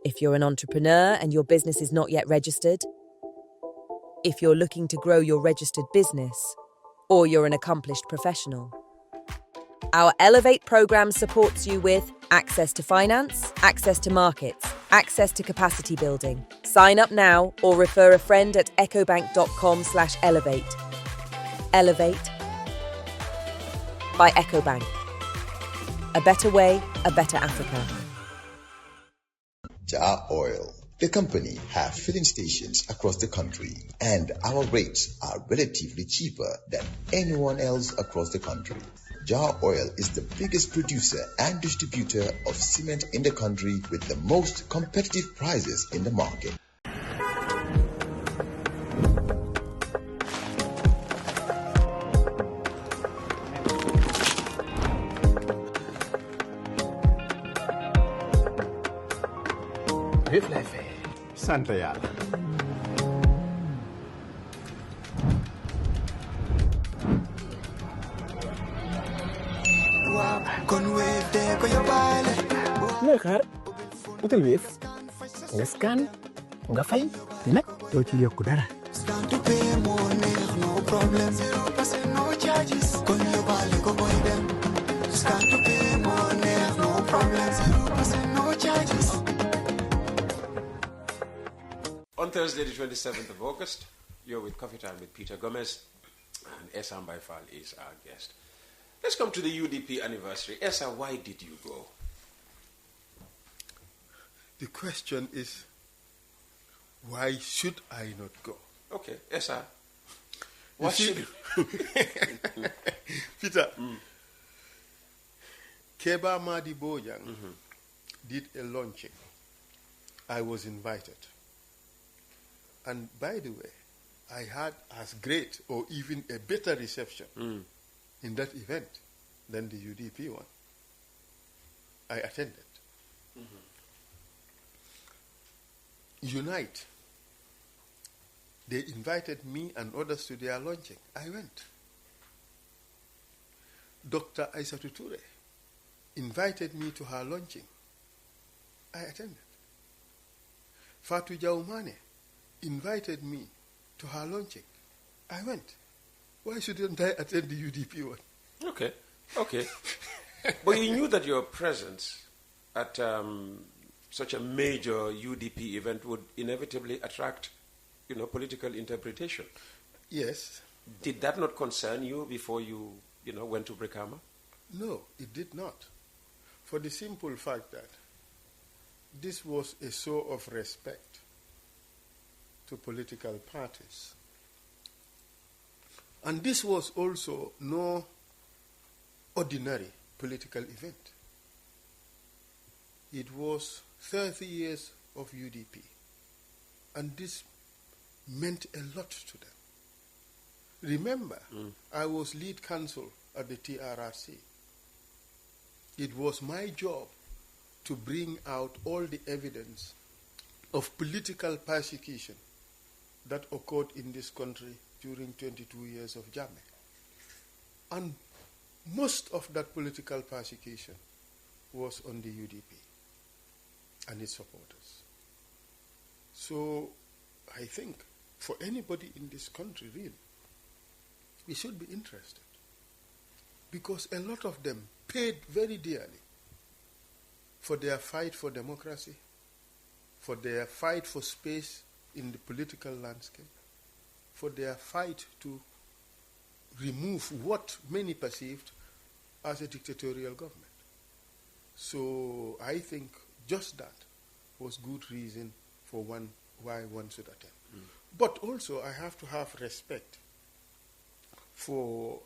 If you're an entrepreneur and your business is not yet registered, if you're looking to grow your registered business, or you're an accomplished professional. Our Elevate program supports you with access to finance, access to markets, access to capacity building. Sign up now or refer a friend at ecobank.com/elevate. Elevate by EcoBank. A better way, a better Africa. Jar Oil. The company has filling stations across the country, and our rates are relatively cheaper than anyone else across the country. Jar Oil is the biggest producer and distributor of cement in the country with the most competitive prices in the market. Santa yàlla. looy xaar utal Wave nga scan nga fay te nag doo ci yokku dara. On Thursday, the 27th of August, you're with Coffee Time with Peter Gomez, and Esa Mbaifal is our guest. Let's come to the UDP anniversary. Esa, why did you go? The question is, why should I not go? Okay, Esa, what should you? Peter, Keba Madi Bojang did a launching. I was invited. And by the way, I had as great or even a better reception in that event than the UDP one. I attended. Unite. They invited me and others to their launching. I went. Dr. Aissatou Touré invited me to her launching. I attended. Fatou Jaoumane invited me to her launching. I went. Why shouldn't I attend the UDP one? Okay. But you knew that your presence at such a major UDP event would inevitably attract, political interpretation. Yes. Did that not concern you before you, went to Brikama? No, it did not. For the simple fact that this was a show of respect to political parties. And this was also no ordinary political event. It was 30 years of UDP. And this meant a lot to them. Remember, I was lead counsel at the TRRC. It was my job to bring out all the evidence of political persecution that occurred in this country during 22 years of Jammeh. And most of that political persecution was on the UDP and its supporters. So I think for anybody in this country, really, we should be interested, because a lot of them paid very dearly for their fight for democracy, for their fight for space in the political landscape, for their fight to remove what many perceived as a dictatorial government. So I think just that was good reason for why one should attend. But also I have to have respect for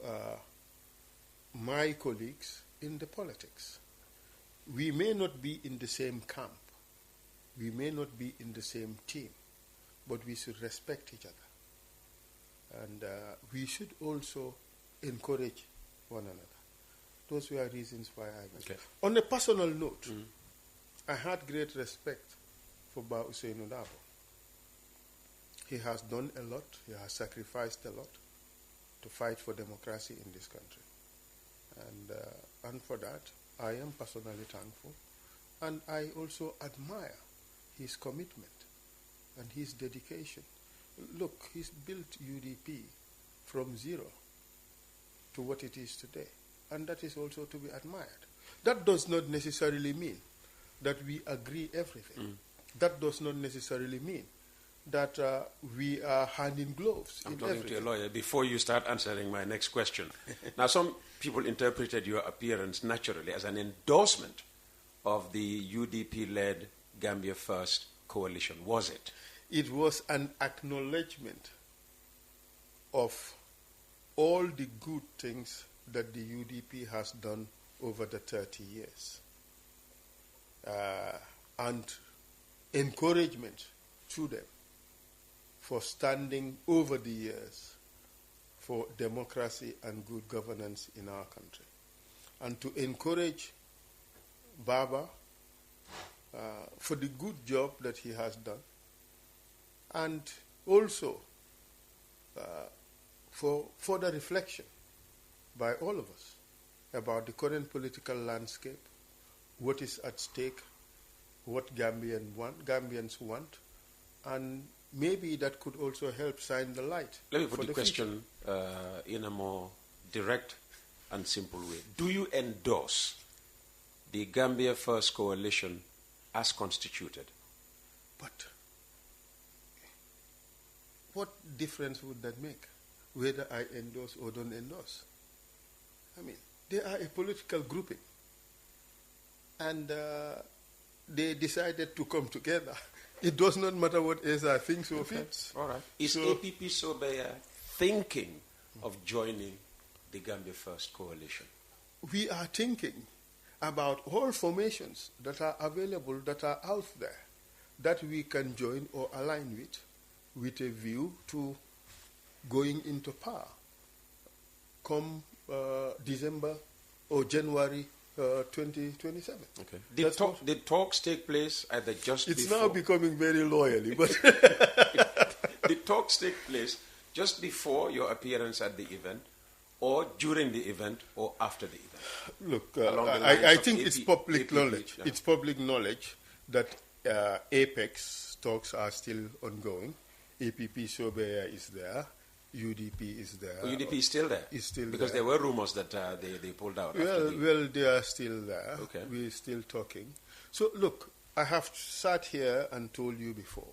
my colleagues in the politics. We may not be in the same camp, we may not be in the same team, but we should respect each other. And we should also encourage one another. Those were reasons why I went. Okay. On a personal note, I had great respect for Ba Ousainou Darboe. He has done a lot, he has sacrificed a lot to fight for democracy in this country. And for that, I am personally thankful. And I also admire his commitment and his dedication. Look, he's built UDP from zero to what it is today, and that is also to be admired. That does not necessarily mean that we agree everything. That does not necessarily mean that we are hand in gloves. I'm talking to a lawyer before you start answering my next question. Now, some people interpreted your appearance naturally as an endorsement of the UDP-led Gambia First coalition. Was it? It was an acknowledgement of all the good things that the UDP has done over the 30 years. And encouragement to them for standing over the years for democracy and good governance in our country. And to encourage Baba for the good job that he has done, and also for further reflection by all of us about the current political landscape, what is at stake, what Gambians want, and maybe that could also help shine the light. Let me put the question in a more direct and simple way. Do you endorse the Gambia First Coalition as constituted? But what difference would that make, whether I endorse or don't endorse? I mean, they are a political grouping, and they decided to come together. It does not matter what Esa thinks or feels. All right. Is APP Sobeya thinking of joining the Gambia First Coalition? We are thinking about all formations that are available, that are out there, that we can join or align with a view to going into power come December or January 2027. Okay. Did talks take place either just it's before? Now becoming very loyally, but did talks take place just before your appearance at the event, or during the event, or after the event? Look, I think it's public knowledge. Yeah. It's public knowledge that Apex talks are still ongoing. APP Sobeya is there. UDP is there. Oh, UDP is still there? Is still because there. there were rumors that they pulled out. Well, they are still there. Okay. We're still talking. So, look, I have sat here and told you before,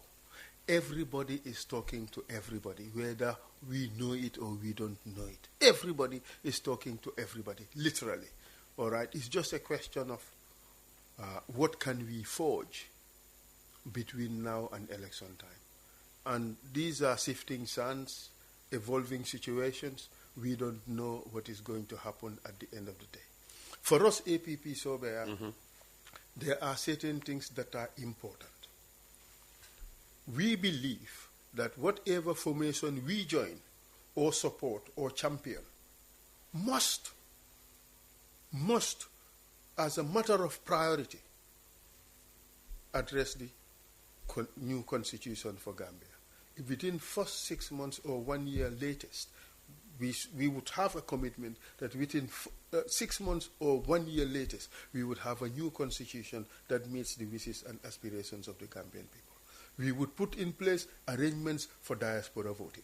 everybody is talking to everybody, whether we know it or we don't know it. Everybody is talking to everybody, literally. All right? It's just a question of what can we forge between now and election time. And these are shifting sands, evolving situations. We don't know what is going to happen at the end of the day. For us, APP Sobeya, there are certain things that are important. We believe that whatever formation we join or support or champion must, as a matter of priority, address the new constitution for Gambia. If within first 6 months or 1 year latest, we would have a commitment that within 6 months or 1 year latest, we would have a new constitution that meets the wishes and aspirations of the Gambian people. We would put in place arrangements for diaspora voting.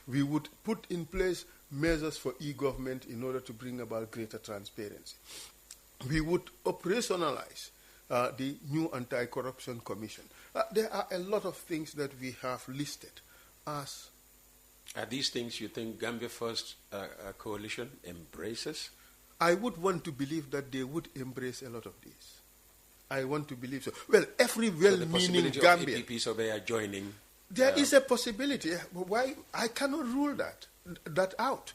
We would put in place measures for e-government in order to bring about greater transparency. We would operationalize the new Anti-Corruption Commission. There are a lot of things that we have listed as... Are these things you think Gambia First Coalition embraces? I would want to believe that they would embrace a lot of these. I want to believe so. Well, every well-meaning Gambian... APP Sobeya joining... There is a possibility. Why? I cannot rule that out.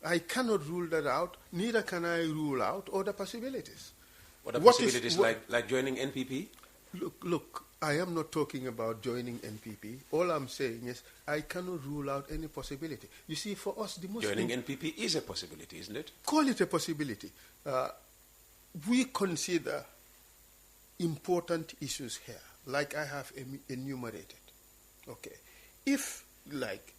I cannot rule that out. Neither can I rule out other possibilities. What are possibilities like joining NPP? Look, I am not talking about joining NPP. All I'm saying is I cannot rule out any possibility. You see, for us, the most... Joining NPP is a possibility, isn't it? Call it a possibility. We consider important issues here, like I have enumerated. Okay. If, like,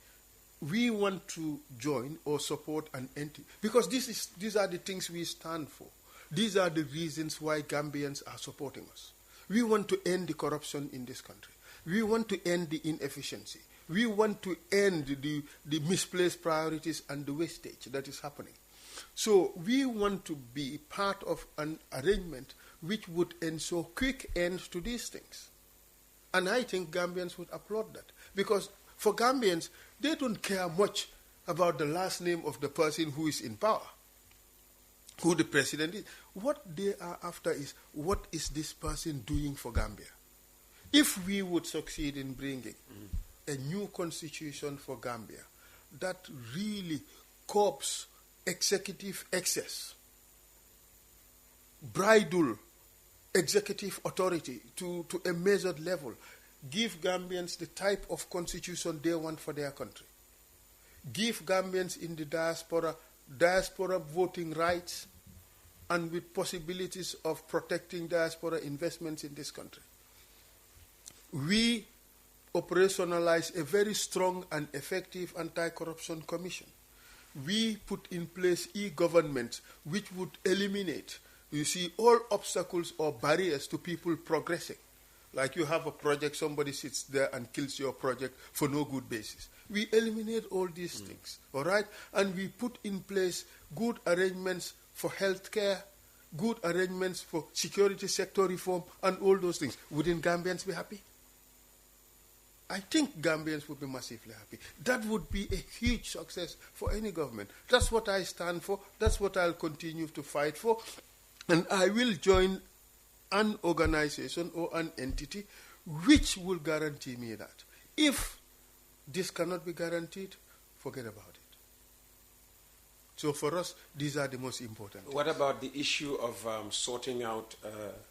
we want to join or support an entity, because these are the things we stand for. These are the reasons why Gambians are supporting us. We want to end the corruption in this country. We want to end the inefficiency. We want to end the misplaced priorities and the wastage that is happening. So we want to be part of an arrangement which would ensure quick ends to these things. And I think Gambians would applaud that. Because for Gambians, they don't care much about the last name of the person who is in power, who the president is. What they are after is, what is this person doing for Gambia? If we would succeed in bringing a new constitution for Gambia that really curbs executive excess, bridle executive authority to a measured level, give Gambians the type of constitution they want for their country, give Gambians in the diaspora voting rights, and with possibilities of protecting diaspora investments in this country. We operationalize a very strong and effective anti-corruption commission. We put in place e-government which would eliminate, you see, all obstacles or barriers to people progressing. Like you have a project, somebody sits there and kills your project for no good basis. We eliminate all these things, all right? And we put in place good arrangements for healthcare, good arrangements for security sector reform, and all those things. Wouldn't Gambians be happy? I think Gambians would be massively happy. That would be a huge success for any government. That's what I stand for. That's what I'll continue to fight for. And I will join an organization or an entity which will guarantee me that. If this cannot be guaranteed, forget about it. So for us, these are the most important. What about the issue of sorting out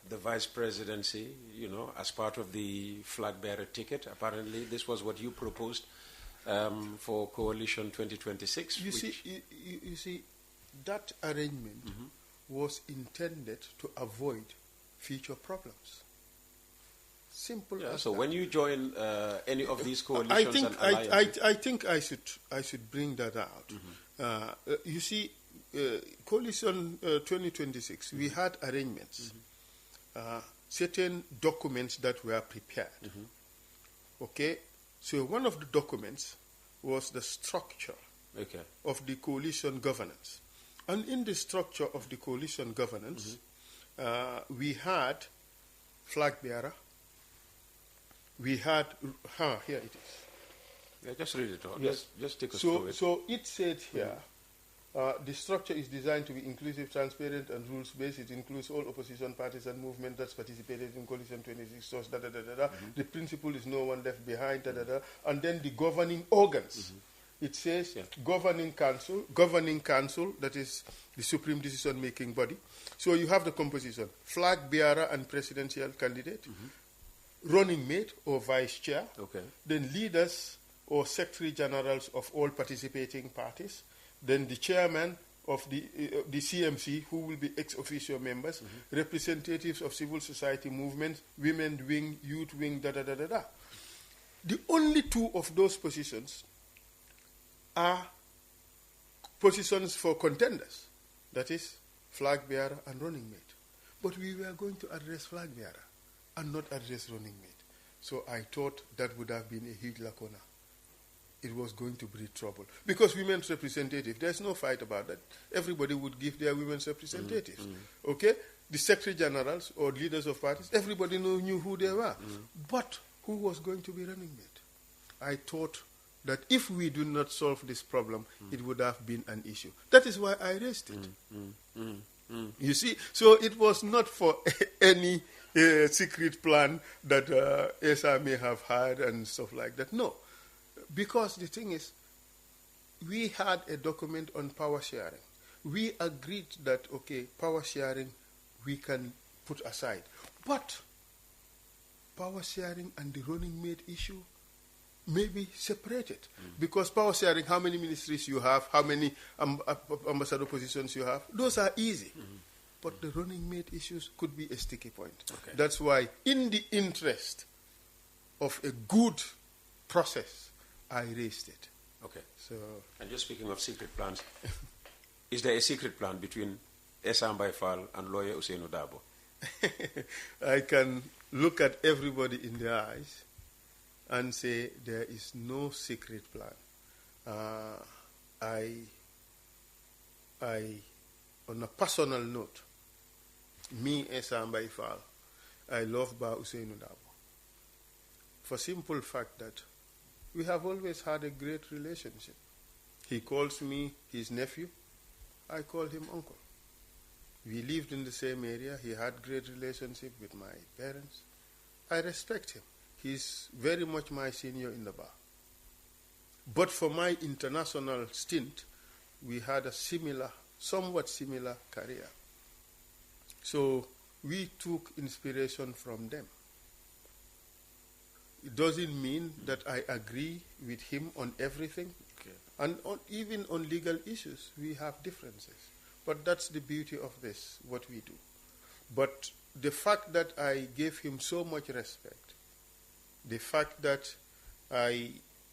the vice presidency, you know, as part of the flag bearer ticket? Apparently, this was what you proposed for Coalition 2026. You see, that arrangement was intended to avoid future problems. Simple as so that. When you join any of these coalitions and alliances, I think I should bring that out. You see, Coalition 2026, we had arrangements, certain documents that were prepared. Okay, so one of the documents was the structure of the coalition governance. And in the structure of the coalition governance, we had flag bearer, we had, here it is. Yeah, just read it out. Yes. Just take us through it. So it said here, the structure is designed to be inclusive, transparent, and rules-based. It includes all opposition parties and movements that participated in Coalition 26. So The principle is no one left behind. And then the governing organs. It says governing council, that is the supreme decision-making body. So you have the composition: flag bearer and presidential candidate, running mate or vice chair, then leaders or secretary generals of all participating parties, then the chairman of the CMC, who will be ex officio members, representatives of civil society movements, women wing, youth wing, The only two of those positions are positions for contenders, that is flag bearer and running mate. But we were going to address flag bearer and not address running mate. So I thought that would have been a huge lacuna. It was going to breed trouble. Because women's representative, there's no fight about that. Everybody would give their women's representatives. Okay? The secretary generals or leaders of parties, everybody knew who they were. But who was going to be running mate? I thought that if we do not solve this problem, it would have been an issue. That is why I raised it. You see, so it was not for any secret plan that ESA may have had and stuff like that. No, because the thing is, we had a document on power sharing. We agreed that, okay, power sharing we can put aside. But power sharing and the running mate issue may be separated. Because power sharing, how many ministries you have, how many ambassador positions you have, those are easy. But the running mate issues could be a sticky point. That's why, in the interest of a good process, I raised it. Okay. So, and just speaking of secret plans, is there a secret plan between Esam Baifal and lawyer Usainu Darboe? I can look at everybody in the eyes and say there is no secret plan. On a personal note, me, Esa Mbaifal, I love Ba Usainu Darboe. For simple fact that we have always had a great relationship. He calls me his nephew. I call him uncle. We lived in the same area. He had great relationship with my parents. I respect him. He's very much my senior in the bar. But for my international stint, we had a somewhat similar career. So we took inspiration from them. It doesn't mean that I agree with him on everything. Okay. And even on legal issues, we have differences. But that's the beauty of this, what we do. But the fact that I gave him so much respect, the fact that I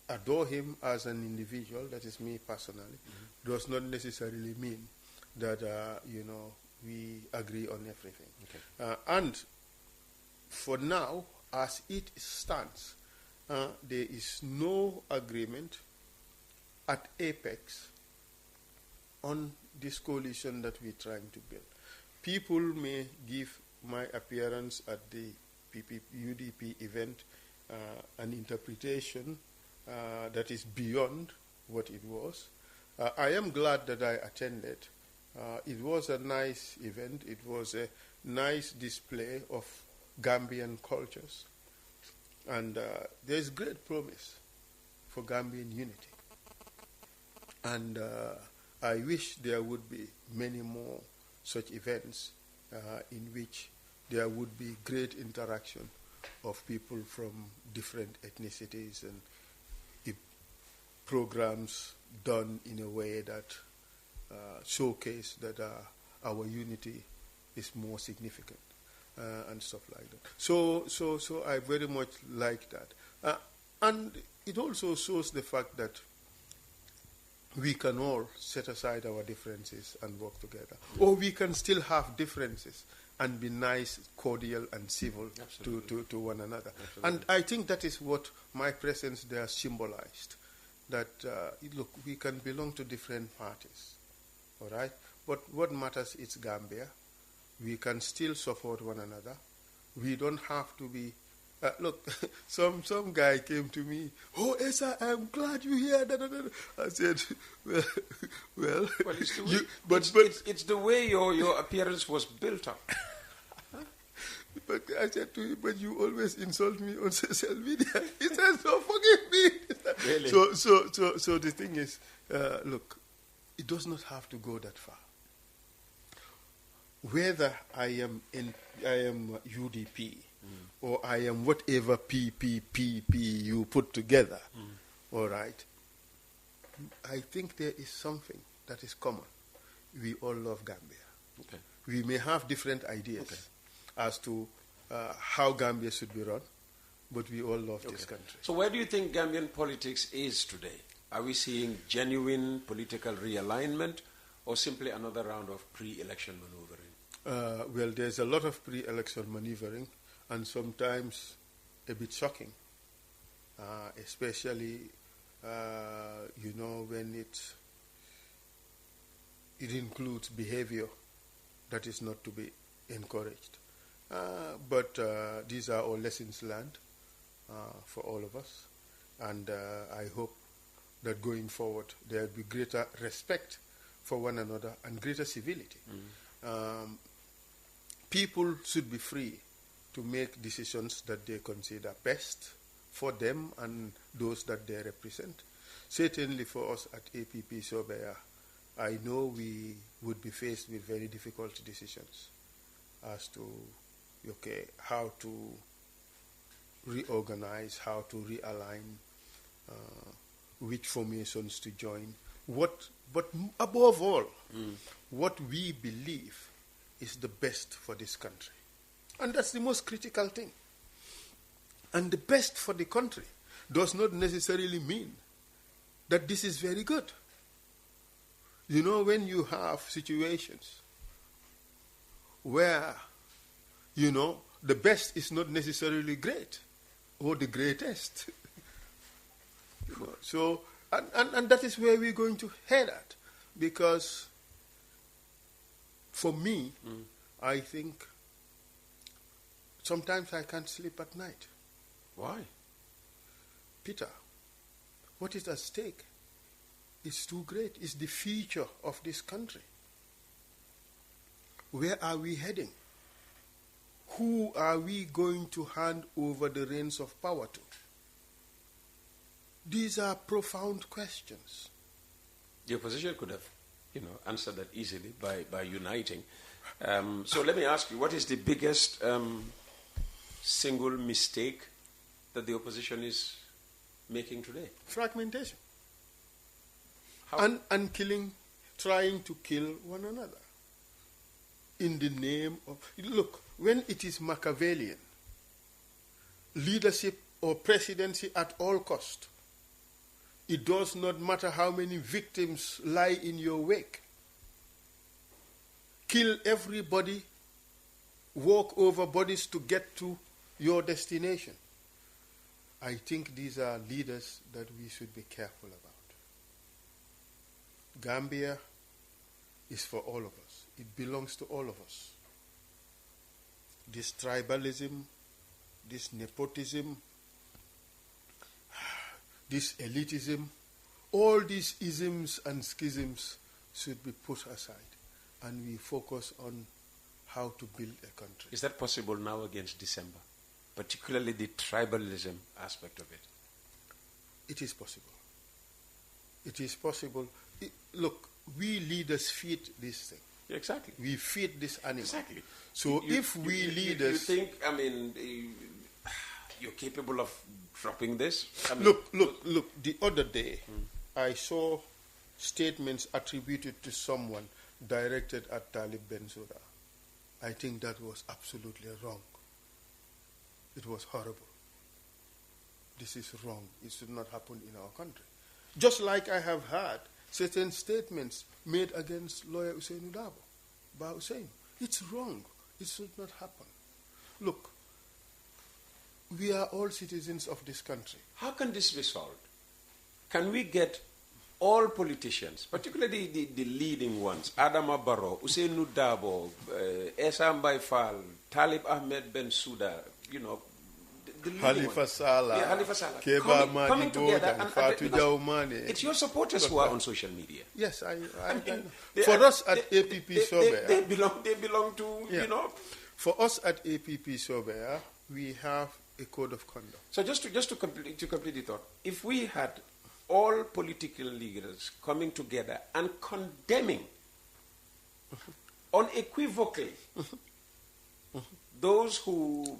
adore him as an individual, that is me personally, does not necessarily mean that, we agree on everything. Okay. And for now, as it stands, there is no agreement at Apex on this coalition that we're trying to build. People may give my appearance at the UDP event an interpretation that is beyond what it was. I am glad that I attended. It was a nice event. It was a nice display of Gambian cultures. And there's great promise for Gambian unity. And I wish there would be many more such events in which there would be great interaction of people from different ethnicities and programs done in a way that showcase that our unity is more significant and stuff like that. So I very much like that. And it also shows the fact that we can all set aside our differences and work together. Or we can still have differences and be nice, cordial, and civil to one another. Absolutely. And I think that is what my presence there symbolized. That, look, we can belong to different parties, all right? But what matters is Gambia. We can still support one another. We don't have to be... look, some guy came to me, "Oh, Esa, I'm glad you're here." Da, da, da. I said, well it's the way, it's the way your appearance was built up. But I said to him, "But you always insult me on social media." He said, "So forgive me." Really? So the thing is, look, it does not have to go that far. Whether I am UDP or I am whatever PPPP you put together, all right, I think there is something that is common. We all love Gambia. Okay. We may have different ideas as to how Gambia should be run, but we all love this country. So where do you think Gambian politics is today? Are we seeing genuine political realignment or simply another round of pre-election maneuvering? Well, there's a lot of pre-election maneuvering and sometimes a bit shocking, especially, when it includes behavior that is not to be encouraged. But these are all lessons learned for all of us. And I hope that going forward there will be greater respect for one another and greater civility. People should be free to make decisions that they consider best for them and those that they represent. Certainly for us at APP Sobea, I know we would be faced with very difficult decisions as to how to reorganize, how to realign, which formations to join. But above all, what we believe is the best for this country. And that's the most critical thing. And the best for the country does not necessarily mean that this is very good. When you have situations where, the best is not necessarily great or the greatest. So, and that is where we're going to head at, because for me, I think sometimes I can't sleep at night. Why? Peter, what is at stake is too great. It's the future of this country. Where are we heading? Who are we going to hand over the reins of power to? These are profound questions. The opposition could have, answered that easily by uniting. So let me ask you, what is the biggest single mistake that the opposition is making today? Fragmentation. How? And killing, trying to kill one another. In the name of... Look, when it is Machiavellian, leadership or presidency at all cost, it does not matter how many victims lie in your wake. Kill everybody, walk over bodies to get to your destination. I think these are leaders that we should be careful about. Gambia is for all of us. It belongs to all of us. This tribalism, this nepotism, this elitism, all these isms and schisms should be put aside, and we focus on how to build a country. Is that possible now against December? Particularly the tribalism aspect of it. It is possible. It is possible. Look, we leaders feed this thing. Yeah, exactly. We feed this animal. Exactly. So if we leaders... You think, you're capable of dropping this? Look. The other day, I saw statements attributed to someone directed at Talib Bensouda. I think that was absolutely wrong. It was horrible. This is wrong. It should not happen in our country. Just like I have heard certain statements made against lawyer Hussein Darboe by Hussein. It's wrong. It should not happen. Look, we are all citizens of this country. How can this be solved? Can we get all politicians, particularly the leading ones, Adama Barrow, Hussein Darboe, Essa Mbai Fall, Talib Ahmed Bensouda, the Halifa Sallah, Keba coming together and Fatou Jaoumane. It's your supporters who are on social media. Yes, I for us at APP Sobea, they belong to For us at APP Sobea, we have a code of conduct. So just to complete the thought, if we had all political leaders coming together and condemning unequivocally those who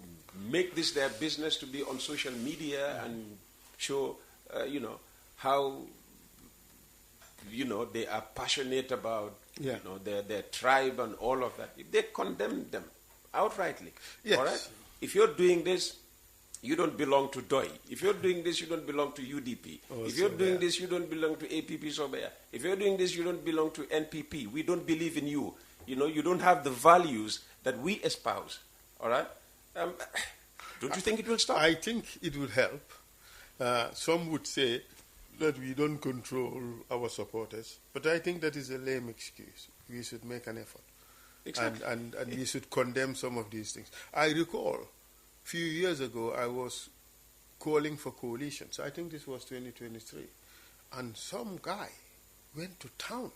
make this their business to be on social media and show, how, they are passionate about, their tribe and all of that. If they condemn them outrightly, yes. All right? If you're doing this, you don't belong to DOI. If you're doing this, you don't belong to UDP. If you're doing this, you don't belong to APP Sobea. If you're doing this, you don't belong to NPP. We don't believe in you. You don't have the values that we espouse. All right? Don't you think it will stop? I think it will help. Some would say that we don't control our supporters, but I think that is a lame excuse. We should make an effort. Exactly. And we should condemn some of these things. I recall a few years ago I was calling for coalitions. I think this was 2023. And some guy went to town,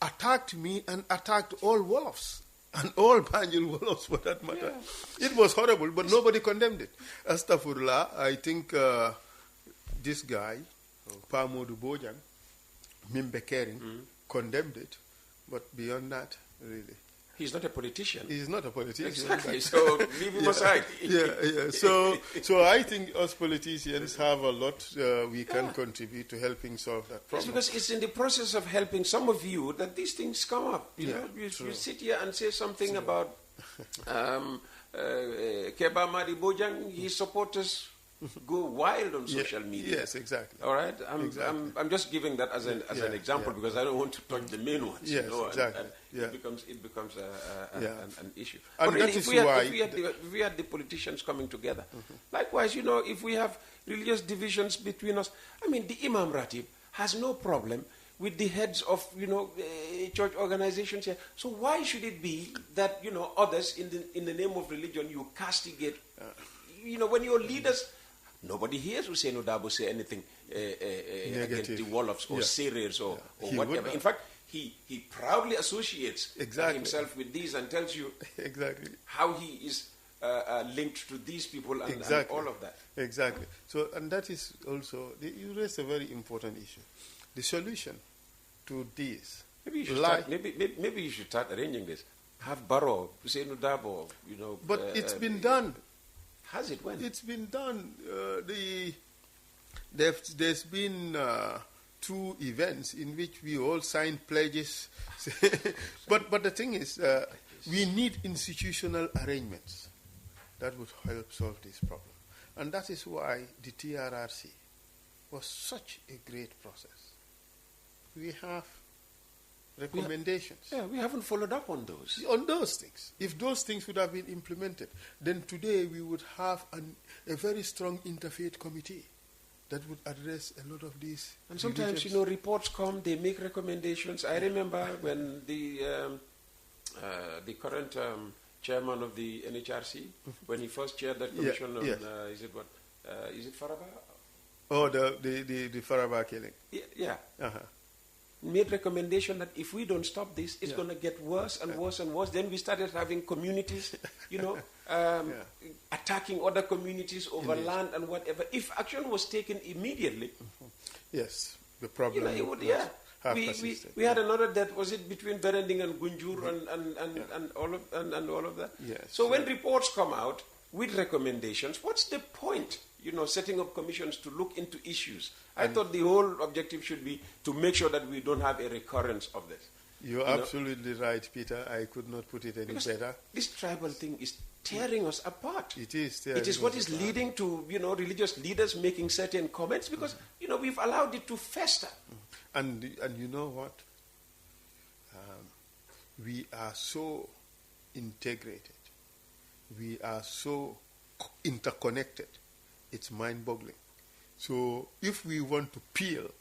attacked me and attacked all Wolofs. And all Banjul Wolofs for that matter. Yeah. It was horrible, but nobody condemned it. Astaghfirullah, I think this guy, Pamodu Bojang, Mimbe Kering, condemned it. But beyond that, really. He's not a politician. He's not a politician. Exactly. So leave him aside. So I think us politicians have a lot we can contribute to helping solve that problem. Yes, because it's in the process of helping some of you that these things come up. You sit here and say something about Keba Madi Bojang. His supporters go wild on social media. Yes, exactly. All right, Exactly. I'm just giving that as an example because I don't want to touch the main ones. Yes, you know, exactly. and it becomes an issue. And But really, that is if we had the politicians coming together, likewise, you know, if we have religious divisions between us, I mean, the Imam Ratib has no problem with the heads of, you know, church organizations here. So why should it be that, you know, others in the name of religion you castigate? You know, when your leaders, nobody hears Hussein Darboe say anything against the Woloffs or Serers or whatever. In fact, he proudly associates himself with these and tells you how he is linked to these people and all of that. Exactly. So, and that is also, you raised a very important issue. The solution to this. Maybe you should start arranging this. Have Barrow, Hussein Darboe, you know. But it's been done. Has it? When? It's been done. There's been 2 events in which we all signed pledges. but the thing is, we need institutional arrangements that would help solve this problem. And that is why the TRRC was such a great process. We have recommendations. We haven't followed up on those. On those things. If those things would have been implemented, then today we would have a very strong interfaith committee that would address a lot of these. And sometimes, you know, reports come, they make recommendations. I remember when the current chairman of the NHRC, when he first chaired that commission on, is it Faraba? Oh, the Faraba killing. Yeah. Made recommendation that if we don't stop this, it's going to get worse and worse and worse. Then we started having communities, you know, attacking other communities over land and whatever. If action was taken immediately, yes, the problem. You know, it would, we had another death. Was it between Berending and Gunjur and all of that? Yes. So when reports come out with recommendations, what's the point? You know, setting up commissions to look into issues. I thought the whole objective should be to make sure that we don't have a recurrence of this. You're absolutely right, Peter. I could not put it any better. This tribal thing is tearing us apart. It is. It is what is leading to, you know, religious leaders making certain comments because, you know, we've allowed it to fester. And you know what? We are so integrated. We are so interconnected. It's mind-boggling. So if we want to peel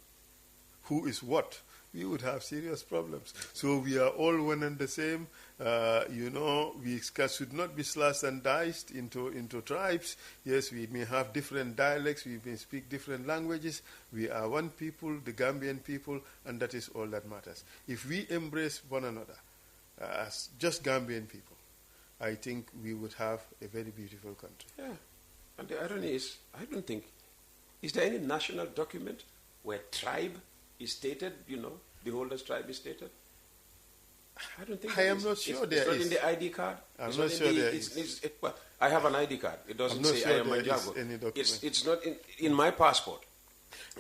who is what, we would have serious problems. So we are all one and the same. You know, we should not be sliced and diced into tribes. Yes, we may have different dialects. We may speak different languages. We are one people, the Gambian people, and that is all that matters. If we embrace one another as just Gambian people, I think we would have a very beautiful country. Yeah. And the irony is, I don't think, is there any national document where tribe is stated, you know, the holders tribe is stated? I don't think I am not sure there is. It's not in the ID card. I'm not sure there is. Well, I have an ID card. It doesn't say I am Manjago. It's not in my passport.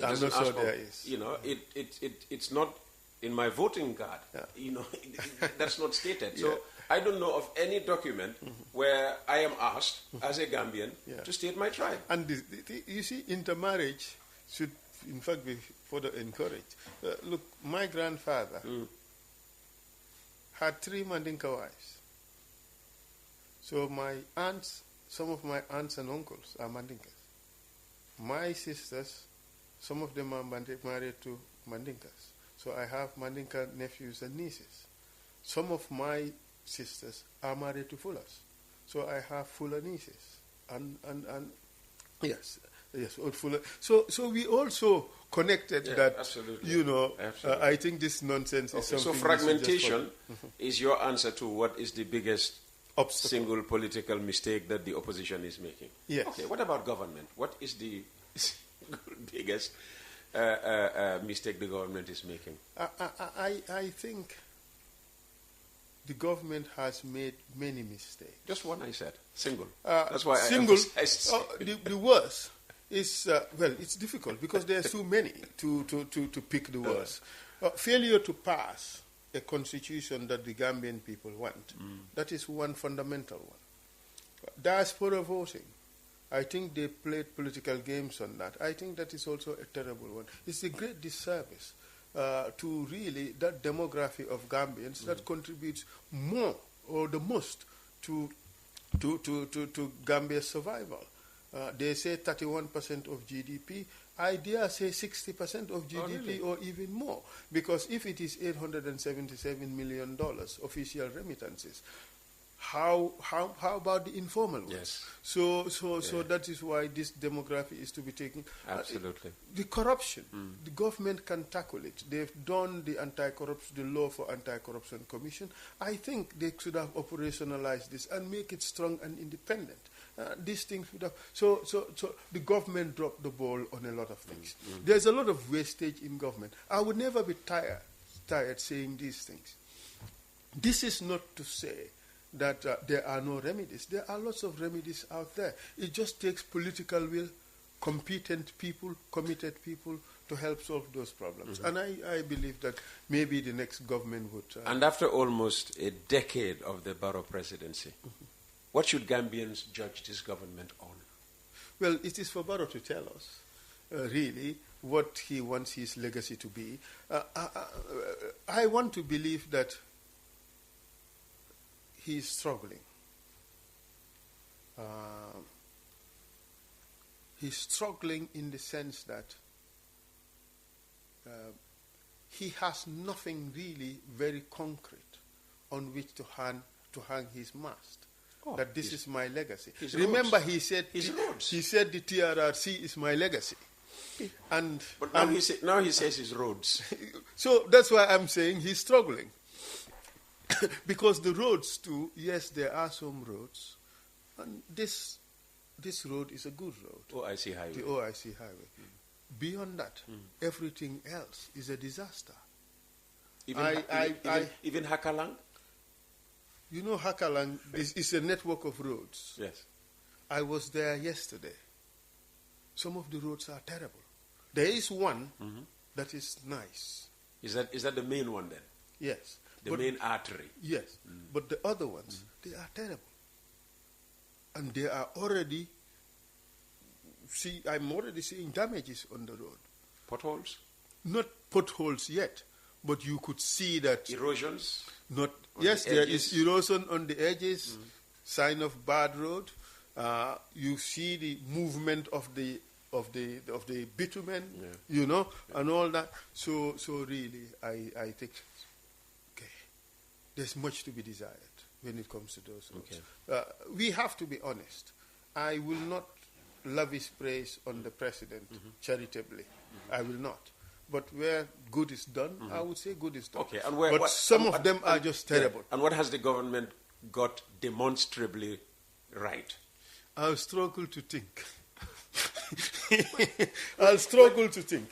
I'm not sure there is. You know, it's not in my voting card. Yeah. You know, that's not stated. So I don't know of any document where I am asked as a Gambian to state my tribe. And you see, intermarriage should, in fact, be further encouraged. Look, my grandfather had 3 Mandinka wives. So my aunts, some of my aunts and uncles are Mandinkas. My sisters, some of them are married to Mandinkas. So I have Mandinka nephews and nieces. Some of my sisters are married to Fullers. So I have Fuller nieces. And yes, Fuller. So we also connected that, absolutely. You know, I think this nonsense is something. So fragmentation is your answer to what is the biggest single political mistake that the opposition is making. Yes. Okay, what about government? What is the biggest mistake the government is making? I think the government has made many mistakes. Just one, I said. Single. That's why single, I emphasized. The worst is, well, it's difficult because there are too many to pick the worst. Failure to pass a constitution that the Gambian people want. That is one fundamental one. Diaspora voting. I think they played political games on that. I think that is also a terrible one. It's a great disservice to really that demography of Gambians that contributes more or the most to Gambia's survival. They say 31% of GDP. I dare say 60% of GDP really? or even more. Because if it is $877 million official remittances, how about the informal ones? Yes. So that is why this demography is to be taken. Absolutely. The corruption, the government can tackle it. They've done the the law for anti-corruption commission. I think they should have operationalized this and make it strong and independent. These things would have. So the government dropped the ball on a lot of things. There's a lot of wastage in government. I would never be tired saying these things. This is not to say that there are no remedies. There are lots of remedies out there. It just takes political will, competent people, committed people to help solve those problems. And I believe that maybe the next government would... and after almost a decade of the Barrow presidency, what should Gambians judge this government on? Well, it is for Barrow to tell us, really, what he wants his legacy to be. I want to believe that he is struggling. He's struggling in the sense that he has nothing really very concrete on which to hang his mast. That this is my legacy. Remember, he said the TRRC is my legacy. But now he says his roads. So that's why I'm saying he's struggling. Because the roads too, yes, there are some roads, and this road is a good road. OIC Highway. The OIC Highway. Beyond that, everything else is a disaster. Even Hakalang? You know, Hakalang is a network of roads. Yes. I was there yesterday. Some of the roads are terrible. There is one that is nice. Is that the main one then? Yes. The main artery? Yes. But the other ones, they are terrible. And they are already... I'm already seeing damages on the road. Potholes? Not potholes yet, but you could see that... Erosions? Not. Yes, there is erosion on the edges, sign of bad road. You see the movement of the bitumen, you know, and all that. So really, I think, okay, there's much to be desired when it comes to those roads. Okay. We have to be honest. I will not lavish praise on the president charitably. I will not. But where good is done, I would say good is done. Okay, but some of them are just terrible. And what has the government got demonstrably right? I'll struggle to think. I'll struggle to think.